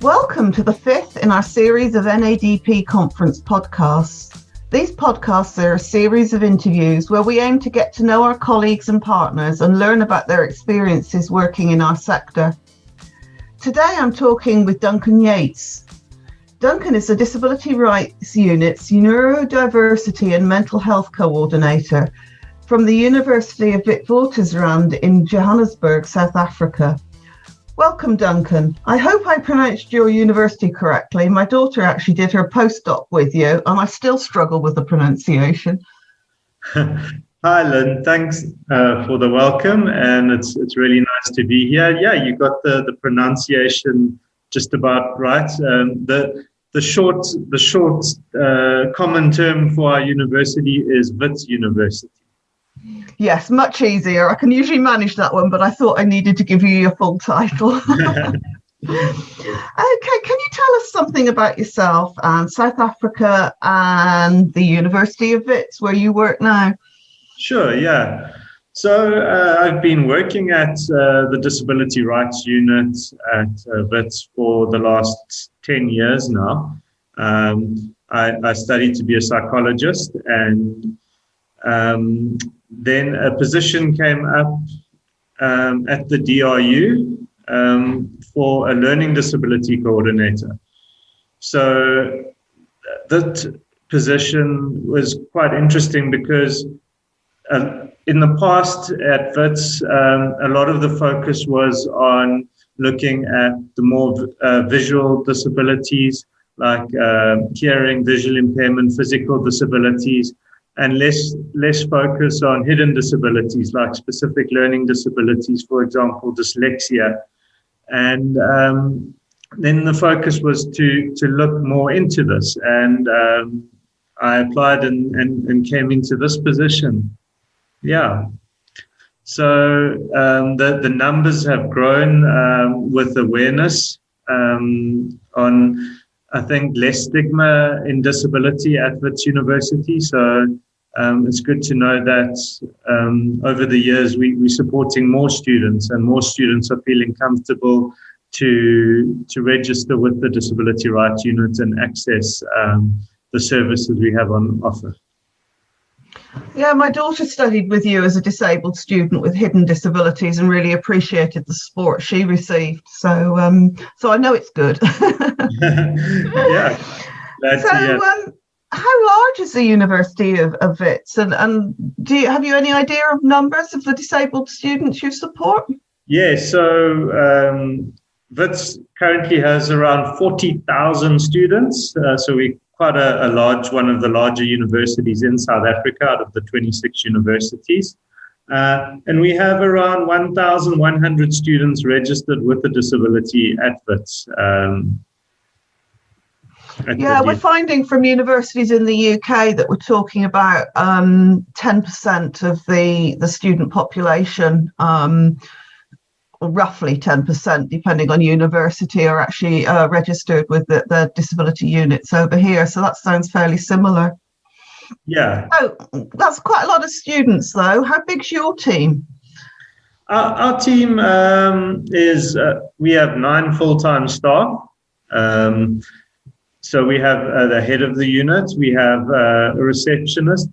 Welcome to the fifth in our series of NADP conference podcasts. These podcasts are a series of interviews where we aim to get to know our colleagues and partners and learn about their experiences working in our sector. Today I'm talking with Duncan Yates. Duncan is the Disability Rights Unit's Neurodiversity and Mental Health Coordinator from the University of Witwatersrand in Johannesburg, South Africa. Welcome, Duncan. I hope I pronounced your university correctly. My daughter actually did her postdoc with you, and I still struggle with the pronunciation. Hi, Lynn. Thanks for the welcome, and it's really nice to be here. Yeah, you got the pronunciation just about right. The short common term for our university is Wits University. Yes, much easier. I can usually manage that one, but I thought I needed to give you your full title. Okay, can you tell us something about yourself and South Africa and the University of Wits, where you work now? Sure, yeah. So I've been working at the Disability Rights Unit at Wits for the last 10 years now. I studied to be a psychologist, and then a position came up at the DRU for a learning disability coordinator. So that position was quite interesting because in the past at WITS, a lot of the focus was on looking at the more visual disabilities like hearing, visual impairment, physical disabilities, and less focus on hidden disabilities like specific learning disabilities, for example, dyslexia. And then the focus was to look more into this. And I applied and came into this position. Yeah. So the numbers have grown with awareness on, I think, less stigma in disability at Wits University. So it's good to know that over the years we're supporting more students, and more students are feeling comfortable to register with the Disability Rights Unit and access the services we have on offer. Yeah, my daughter studied with you as a disabled student with hidden disabilities and really appreciated the support she received. So I know it's good. Yeah. How large is the University of Wits, and have you any idea of numbers of the disabled students you support? Yeah, so Wits currently has around 40,000 students. So we're quite a large, one of the larger universities in South Africa out of the 26 universities. And we have around 1,100 students registered with a disability at Wits. We're finding from universities in the UK that we're talking about 10% of the student population, roughly 10%, depending on university, are actually registered with the disability units over here. So that sounds fairly similar. Yeah. Oh, that's quite a lot of students, though. How big's your team? Our team is, we have 9 full-time staff. So we have the head of the unit. We have a receptionist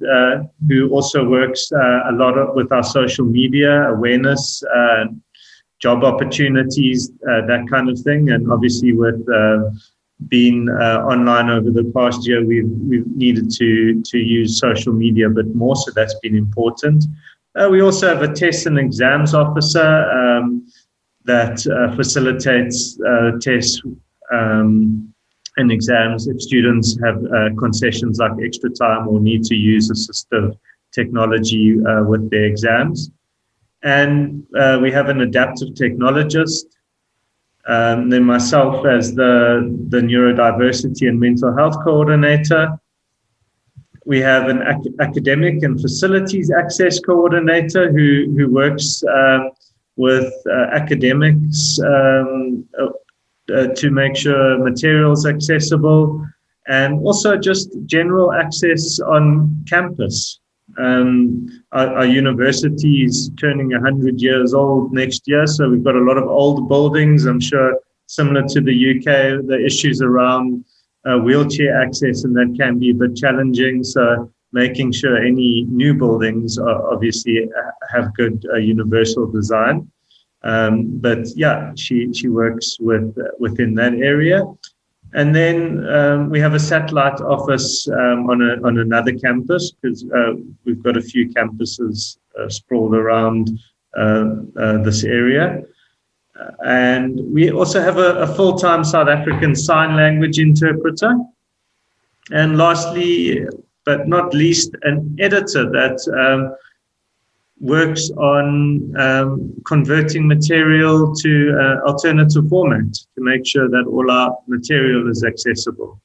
who also works a lot with our social media awareness, job opportunities, that kind of thing. And obviously with being online over the past year, we've needed to use social media a bit more. So that's been important. We also have a tests and exams officer that facilitates tests and exams if students have concessions like extra time or need to use assistive technology with their exams. And we have an adaptive technologist. Then myself as the neurodiversity and mental health coordinator. We have an academic and facilities access coordinator who works with academics to make sure materials accessible, and also just general access on campus. Our university is turning 100 years old next year, so we've got a lot of old buildings. I'm sure similar to the UK, the issues around wheelchair access, and that can be a bit challenging. So making sure any new buildings obviously have good universal design. But yeah, she works within that area. And then we have a satellite office on another campus, because we've got a few campuses sprawled around this area. And we also have a full-time South African sign language interpreter. And lastly, but not least, an editor that works on converting material to alternative format to make sure that all our material is accessible.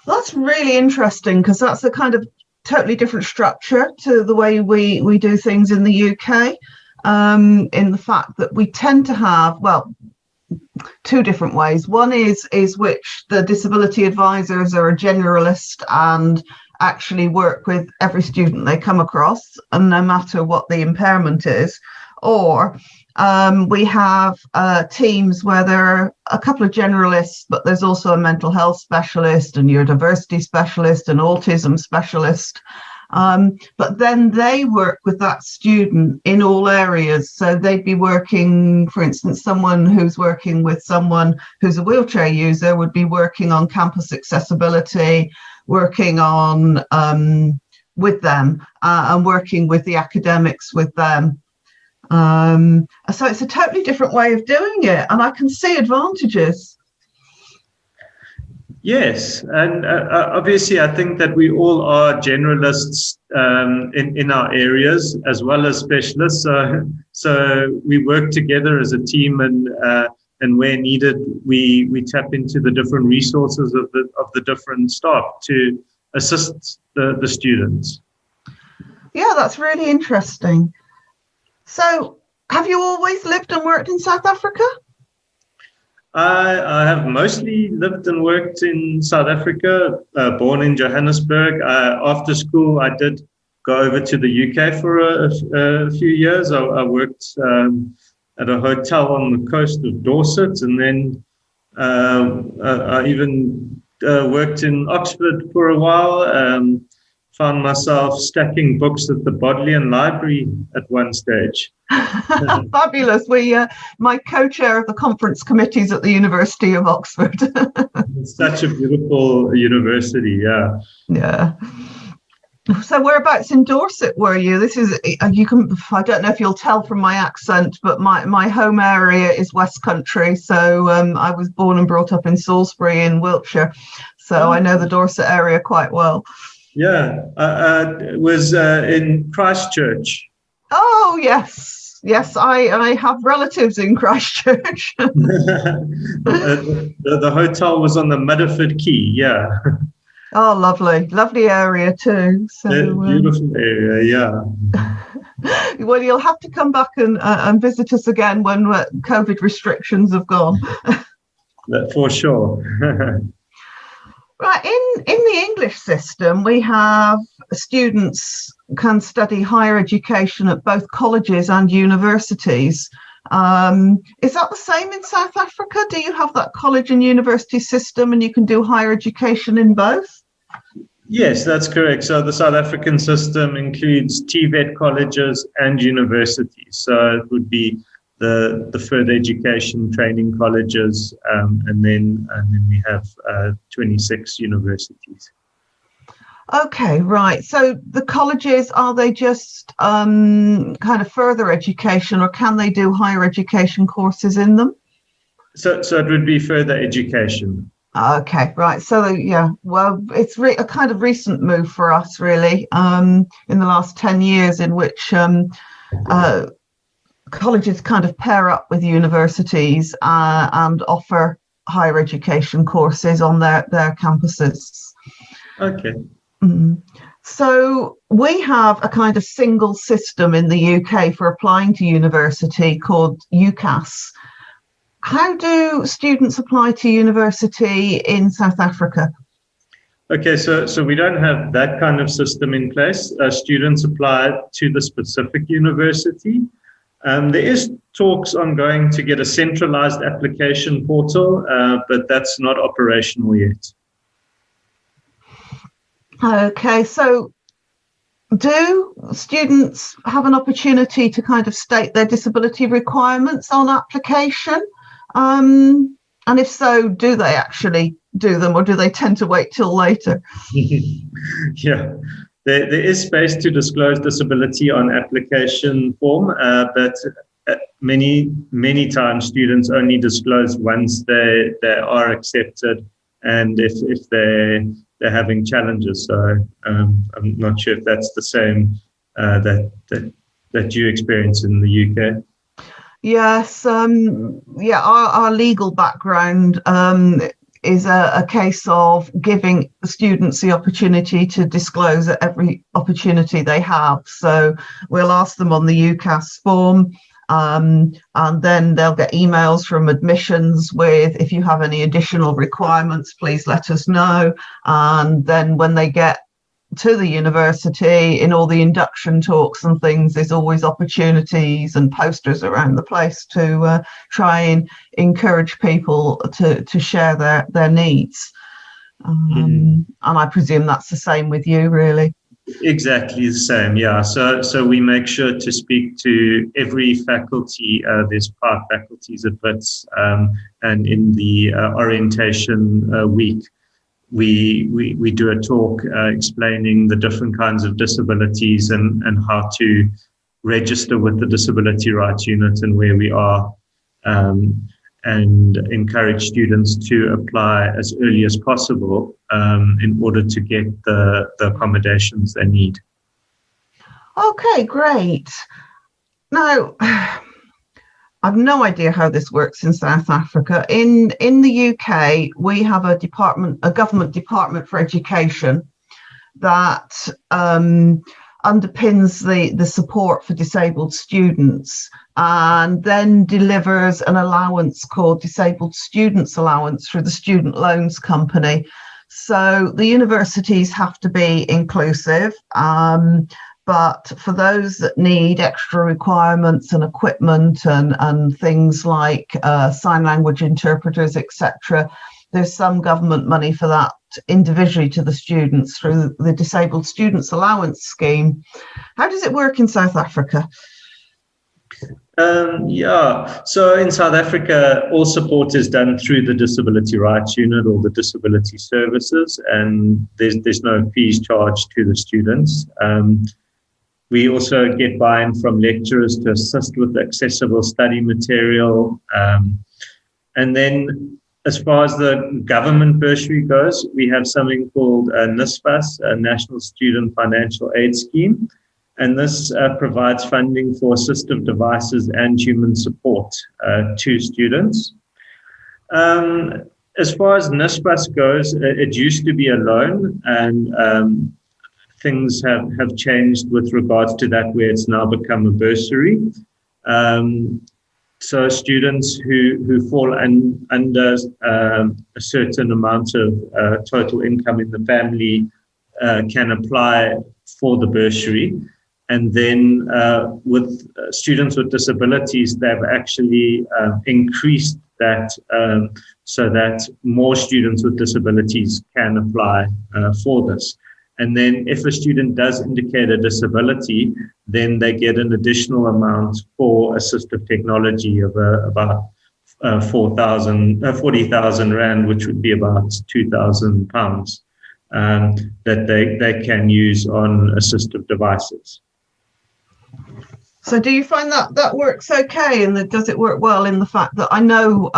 That's really interesting, because that's a kind of totally different structure to the way we do things in the UK, in the fact that we tend to have, well, two different ways. One is which the disability advisors are a generalist and actually work with every student they come across, and no matter what the impairment is. Or we have teams where there are a couple of generalists, but there's also a mental health specialist, and neurodiversity specialist, and autism specialist. But then they work with that student in all areas. So they'd be working, for instance, someone who's working with someone who's a wheelchair user would be working on campus accessibility, working on with them, and working with the academics with them. So it's a totally different way of doing it, and I can see advantages. Yes, and obviously I think that we all are generalists in our areas as well as specialists. So we work together as a team, and where needed, we tap into the different resources of the different staff to assist the students. Yeah, that's really interesting. So have you always lived and worked in South Africa? I have mostly lived and worked in South Africa, born in Johannesburg. After school, I did go over to the UK for a few years. I worked at a hotel on the coast of Dorset, and then I even worked in Oxford for a while. Found myself stacking books at the Bodleian Library at one stage. Fabulous. My co-chair of the conference committees at the University of Oxford. It's such a beautiful university, yeah. Yeah. So whereabouts in Dorset were you? This is, I don't know if you'll tell from my accent, but my home area is West Country. So I was born and brought up in Salisbury in Wiltshire. So I know the Dorset area quite well. Yeah, was in Christchurch. Oh, yes. Yes, I have relatives in Christchurch. The hotel was on the Mudderford Quay, yeah. Oh, lovely. Lovely area too. So beautiful area, yeah. Well, you'll have to come back and visit us again when COVID restrictions have gone. For sure. Right, in the English system, we have students can study higher education at both colleges and universities. Is that the same in South Africa? Do you have that college and university system, and you can do higher education in both? Yes, that's correct. So the South African system includes TVET colleges and universities. So it would be the further education training colleges, and then we have 26 universities. Okay, right. So the colleges, are they just kind of further education, or can they do higher education courses in them? So it would be further education. Okay, right. So yeah, well, it's a kind of recent move for us, really, in the last 10 years, in which colleges kind of pair up with universities and offer higher education courses on their campuses. Okay. So we have a kind of single system in the UK for applying to university called UCAS. How do students apply to university in South Africa? Okay, so we don't have that kind of system in place. Students apply to the specific university. There is talks ongoing to get a centralized application portal, but that's not operational yet. Okay, so do students have an opportunity to kind of state their disability requirements on application? And if so, do they actually do them, or do they tend to wait till later? Yeah, there is space to disclose disability on application form, but many times students only disclose once they are accepted, and if they're having challenges. So I'm not sure if that's the same that you experience in the UK. Yes, our legal background is a case of giving students the opportunity to disclose at every opportunity they have. So we'll ask them on the UCAS form, and then they'll get emails from admissions with, if you have any additional requirements, please let us know. And then when they get to the university, in all the induction talks and things, there's always opportunities and posters around the place to try and encourage people to share their needs. And I presume that's the same with you, really. Exactly the same, yeah. So we make sure to speak to every faculty. There's 5 faculties at Wits, and in the orientation week, we do a talk explaining the different kinds of disabilities and how to register with the Disability Rights Unit and where we are, and encourage students to apply as early as possible in order to get the accommodations they need. Okay, great. Now, I've no idea how this works in South Africa. In the UK, we have a government department for education that underpins the support for disabled students, and then delivers an allowance called Disabled Students Allowance through the Student Loans Company. So the universities have to be inclusive, but for those that need extra requirements and equipment and things like sign language interpreters, etc., there's some government money for that individually to the students through the Disabled Students Allowance Scheme. How does it work in South Africa? So in South Africa, all support is done through the Disability Rights Unit or the Disability Services, and there's no fees charged to the students. We also get buy-in from lecturers to assist with accessible study material. And then as far as the government bursary goes, we have something called NSFAS, a National Student Financial Aid Scheme. And this provides funding for assistive devices and human support to students. As far as NSFAS goes, it used to be a loan, and things have changed with regards to that, where it's now become a bursary. So students who fall under a certain amount of total income in the family can apply for the bursary. And then with students with disabilities, they've actually increased that so that more students with disabilities can apply for this. And then if a student does indicate a disability, then they get an additional amount for assistive technology of about 40,000 Rand, which would be about £2,000, that they can use on assistive devices. So do you find that works okay? And does it work well in the fact that I know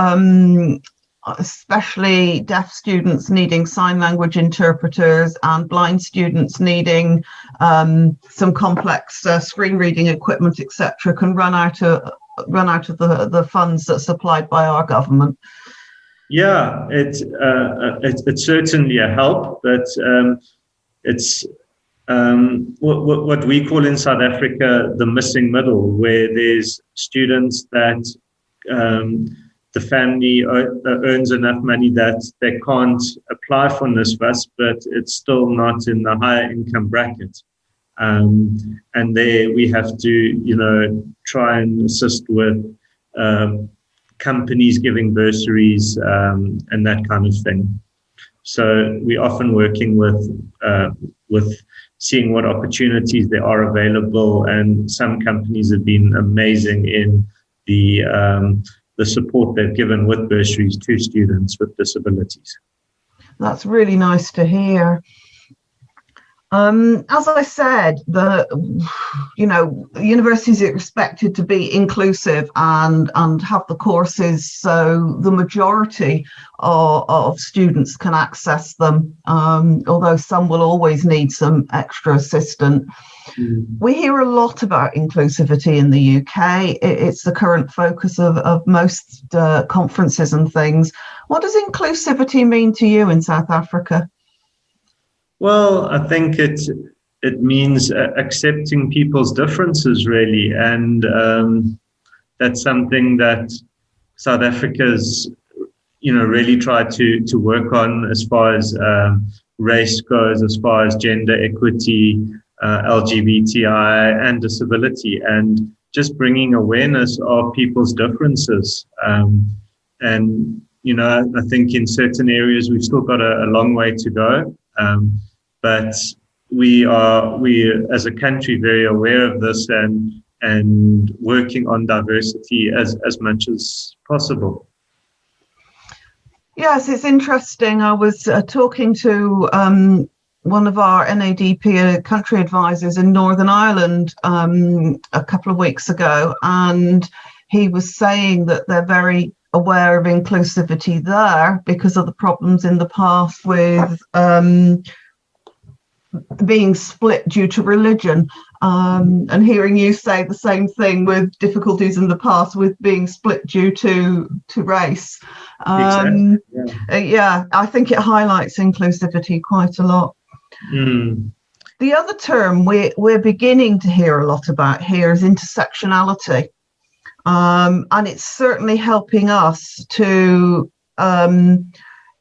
especially deaf students needing sign language interpreters and blind students needing some complex screen reading equipment, etc., can run out of the funds that's supplied by our government? Yeah, it's certainly a help, but it's what we call in South Africa the missing middle, where there's students that the family earns enough money that they can't apply for NSFAS, but it's still not in the higher income bracket. And there we have to, try and assist with companies giving bursaries and that kind of thing. So we're often working with seeing what opportunities there are available, and some companies have been amazing in the support they've given with bursaries to students with disabilities. That's really nice to hear. As I said, universities are expected to be inclusive and have the courses so the majority of students can access them, although some will always need some extra assistance. We hear a lot about inclusivity in the UK. It's the current focus of most conferences and things. What does inclusivity mean to you in South Africa? Well, I think it means accepting people's differences, really, and that's something that South Africa's, really tried to work on as far as race goes, as far as gender equity, LGBTI, and disability, and just bringing awareness of people's differences. And I think in certain areas we've still got a long way to go. But we as a country very aware of this and working on diversity as much as possible. Yes, it's interesting. I was talking to one of our NADP country advisors in Northern Ireland a couple of weeks ago, and he was saying that they're very aware of inclusivity there because of the problems in the past with being split due to religion, and hearing you say the same thing with difficulties in the past with being split due to race. Exactly. Yeah, I think it highlights inclusivity quite a lot. The other term we're beginning to hear a lot about here is intersectionality, and it's certainly helping us to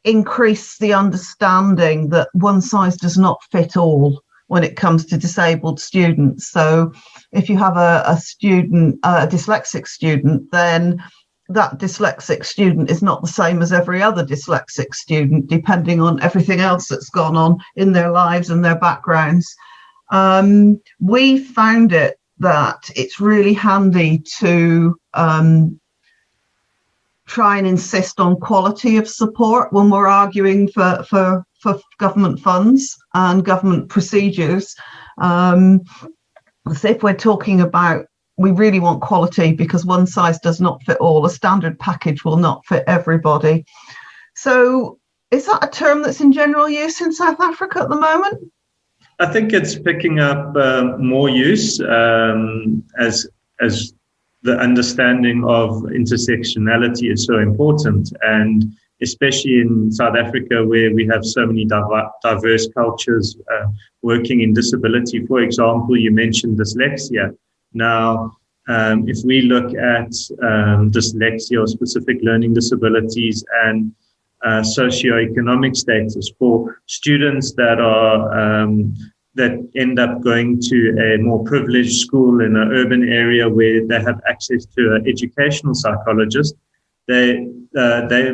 increase the understanding that one size does not fit all when it comes to disabled students. So if you have a dyslexic student, then that dyslexic student is not the same as every other dyslexic student, depending on everything else that's gone on in their lives and their backgrounds. We found it that it's really handy to try and insist on quality of support when we're arguing for government funds and government procedures. So if we're talking about, we really want quality because one size does not fit all, a standard package will not fit everybody. So is that a term that's in general use in South Africa at the moment? I think it's picking up more use as the understanding of intersectionality is so important, and especially in South Africa where we have so many diverse cultures working in disability. For example, you mentioned dyslexia. Now, if we look at dyslexia or specific learning disabilities and socioeconomic status for students that are that end up going to a more privileged school in an urban area where they have access to an educational psychologist, they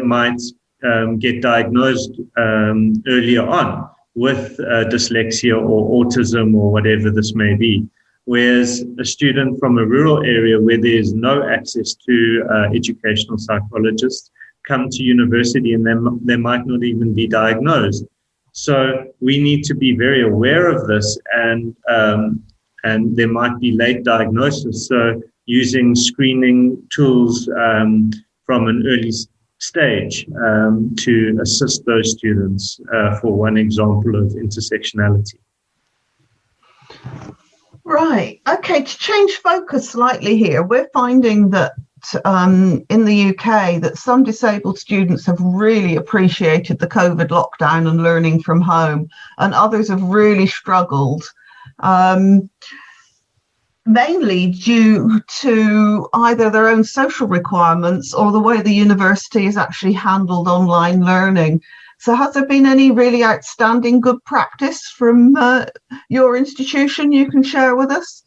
might get diagnosed earlier on with dyslexia or autism or whatever this may be. Whereas a student from a rural area where there's no access to educational psychologists come to university and they might not even be diagnosed. So we need to be very aware of this, and there might be late diagnosis. So using screening tools from an early stage to assist those students, for one example of intersectionality. Right. Okay. To change focus slightly here, we're finding that in the UK that some disabled students have really appreciated the COVID lockdown and learning from home, and others have really struggled, mainly due to either their own social requirements or the way the university has actually handled online learning. So has there been any really outstanding good practice from your institution you can share with us?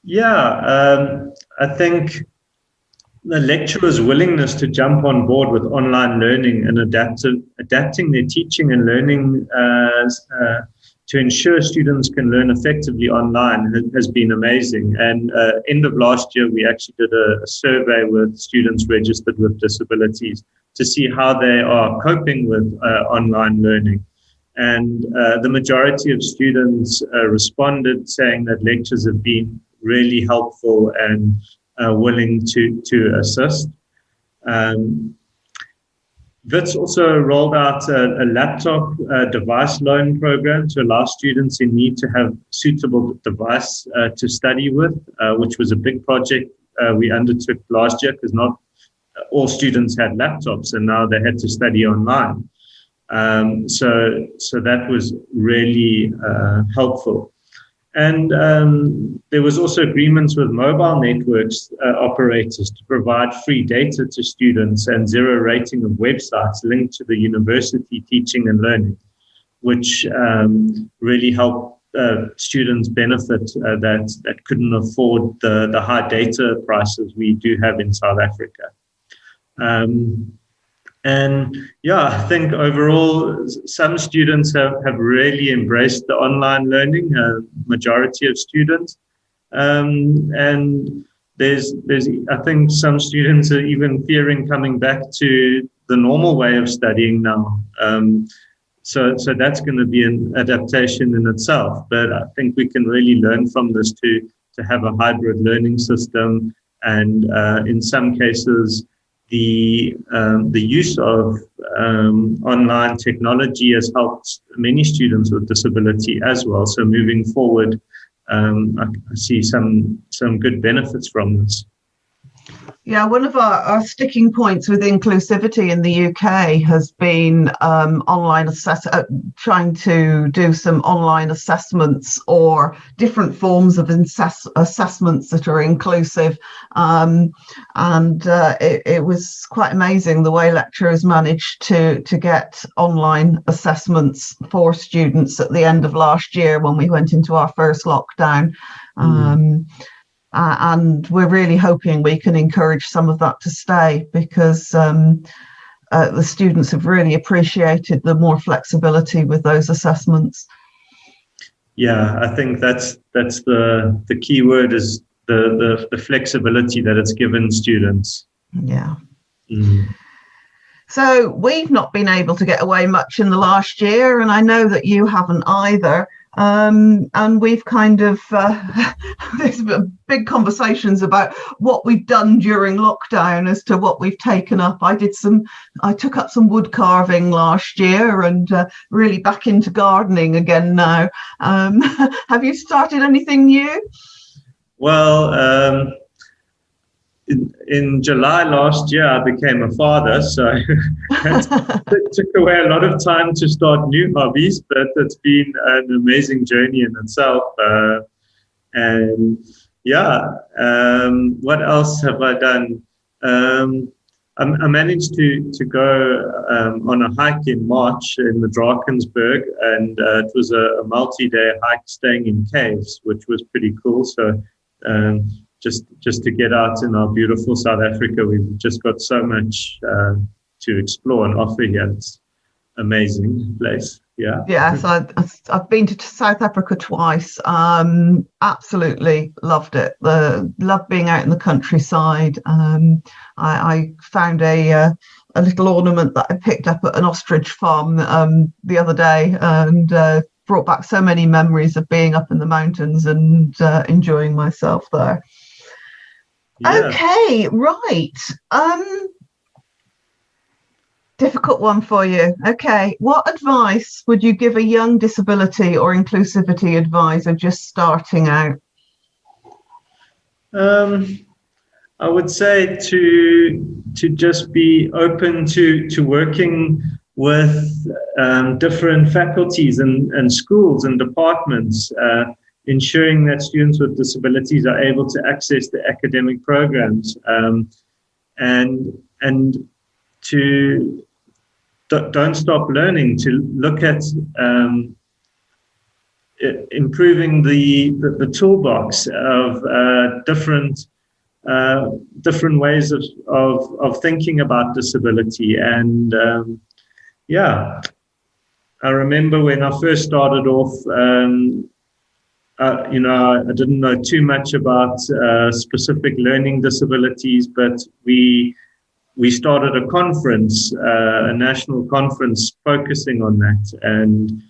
Yeah, I think the lecturers' willingness to jump on board with online learning and adapting their teaching and learning to ensure students can learn effectively online has been amazing. And end of last year, we actually did a survey with students registered with disabilities to see how they are coping with online learning. And the majority of students responded saying that lectures have been really helpful and willing to assist. Wits also rolled out a laptop device loan program to allow students in need to have suitable device to study with, which was a big project we undertook last year because not all students had laptops and now they had to study online. So that was really helpful. And there was also agreements with mobile networks operators to provide free data to students and zero rating of websites linked to the university teaching and learning, which really helped students benefit that couldn't afford the high data prices we do have in South Africa. And yeah, I think overall, some students have really embraced the online learning, majority of students. And there's I think some students are even fearing coming back to the normal way of studying now. So that's going to be an adaptation in itself. But I think we can really learn from this to have a hybrid learning system. And in some cases, the use of online technology has helped many students with disability as well. So moving forward, I see some good benefits from this. Yeah, one of our sticking points with inclusivity in the UK has been trying to do some online assessments or different forms of assessments that are inclusive. It was quite amazing the way lecturers managed to get online assessments for students at the end of last year when we went into our first lockdown. And we're really hoping we can encourage some of that to stay because the students have really appreciated the more flexibility with those assessments. Yeah, I think that's the key word is the flexibility that it's given students. Yeah. So we've not been able to get away much in the last year, and I know that you haven't either. And we've kind of there's big conversations about what we've done during lockdown as to what we've taken up. I took up some wood carving last year and really back into gardening again now. Have you started anything new? Well, in July last year, I became a father, so it took away a lot of time to start new hobbies, but it's been an amazing journey in itself. And yeah, what else have I done? I managed to go on a hike in March in the Drakensberg, and it was a multi-day hike staying in caves, which was pretty cool. So just to get out in our beautiful South Africa, we've just got so much to explore and offer here. It's amazing place. Yeah. Yes, I've been to South Africa twice. Absolutely loved it. Loved being out in the countryside. I found a little ornament that I picked up at an ostrich farm the other day, and brought back so many memories of being up in the mountains and enjoying myself there. Yeah. Okay, right. Difficult one for you. Okay, what advice would you give a young disability or inclusivity advisor just starting out? I would say to just be open to working with different faculties and schools and departments, ensuring that students with disabilities are able to access the academic programs, and don't stop learning, to look at improving the toolbox of different ways of thinking about disability. And I remember when I first started off, I didn't know too much about specific learning disabilities, but we started a conference, a national conference focusing on that. And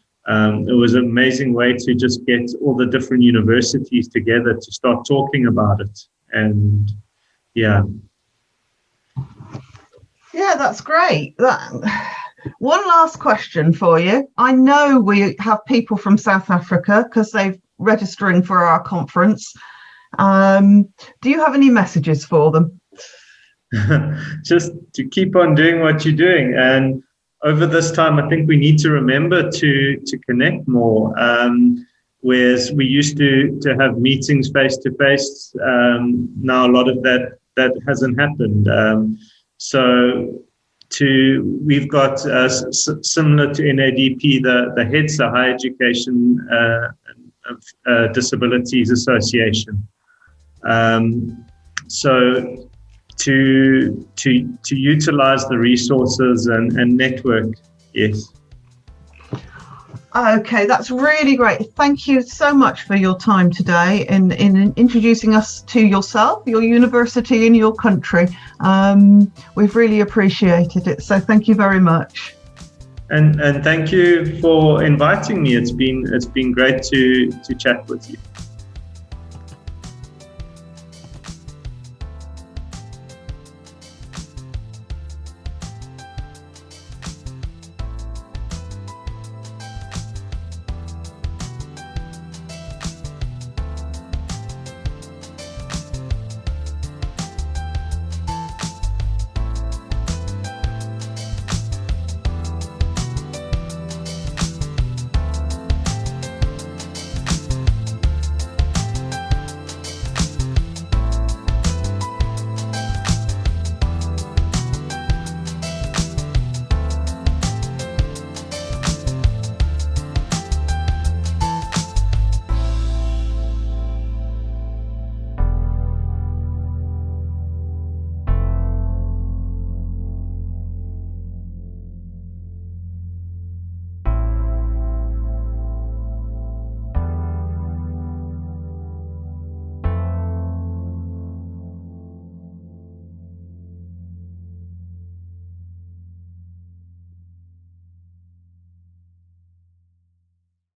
it was an amazing way to just get all the different universities together to start talking about it. And yeah, that's great. One last question for you. I know we have people from South Africa because they're registering for our conference. Do you have any messages for them? Just to keep on doing what you're doing. And over this time, I think we need to remember to connect more. Whereas we used to have meetings face to face, now a lot of that hasn't happened. We've got similar to NADP, the HEDSA, Higher Education Disabilities Association. So to utilize the resources and network, yes. Okay, that's really great. Thank you so much for your time today in introducing us to yourself, your university, and your country. We've really appreciated it. So thank you very much. And thank you for inviting me. It's been great to chat with you.